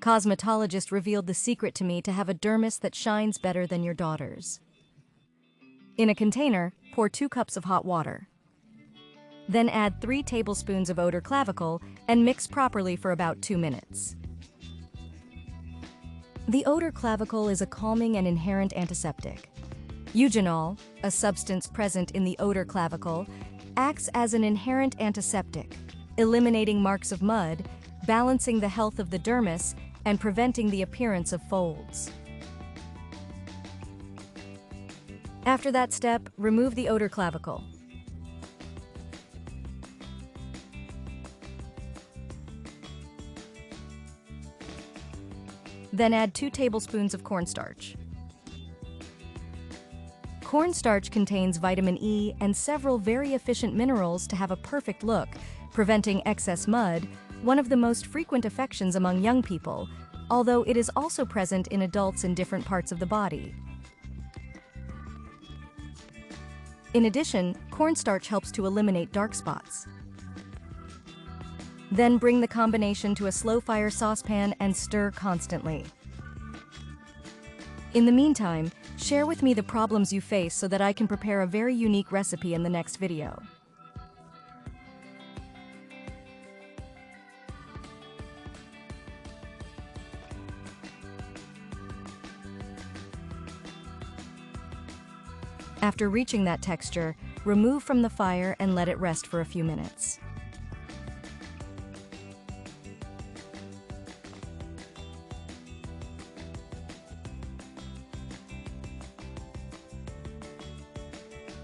Cosmetologist revealed the secret to me to have a dermis that shines better than your daughter's. In a container, pour 2 cups of hot water. Then add 3 tablespoons of eau de clavicle and mix properly for about 2 minutes. The eau de clavicle is a calming and inherent antiseptic. Eugenol, a substance present in the eau de clavicle, acts as an inherent antiseptic, eliminating marks of mud, balancing the health of the dermis, and preventing the appearance of folds. After that step, remove the eau de clavicle. Then add 2 tablespoons of cornstarch. Cornstarch contains vitamin E and several very efficient minerals to have a perfect look, preventing excess mud, one of the most frequent affections among young people, although it is also present in adults in different parts of the body. In addition, cornstarch helps to eliminate dark spots. Then bring the combination to a slow-fire saucepan and stir constantly. In the meantime, share with me the problems you face so that I can prepare a very unique recipe in the next video. After reaching that texture, remove from the fire and let it rest for a few minutes.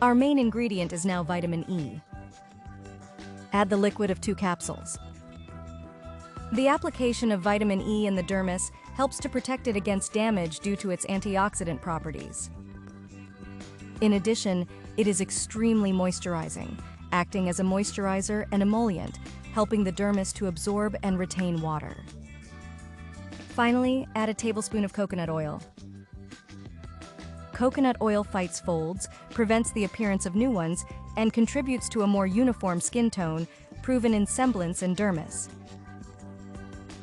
Our main ingredient is now vitamin E. Add the liquid of 2 capsules. The application of vitamin E in the dermis helps to protect it against damage due to its antioxidant properties. In addition, it is extremely moisturizing, acting as a moisturizer and emollient, helping the dermis to absorb and retain water. Finally, add a tablespoon of coconut oil. Coconut oil fights folds, prevents the appearance of new ones, and contributes to a more uniform skin tone, proven in semblance and dermis.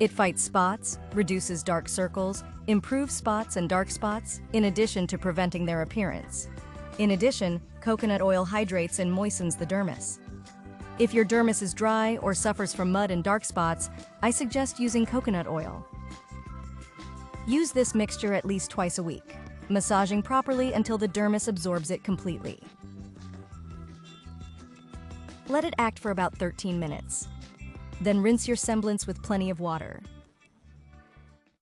It fights spots, reduces dark circles, improves spots and dark spots, in addition to preventing their appearance. In addition, coconut oil hydrates and moistens the dermis. If your dermis is dry or suffers from mud and dark spots, I suggest using coconut oil. Use this mixture at least twice a week, massaging properly until the dermis absorbs it completely. Let it act for about 13 minutes. Then rinse your semblance with plenty of water.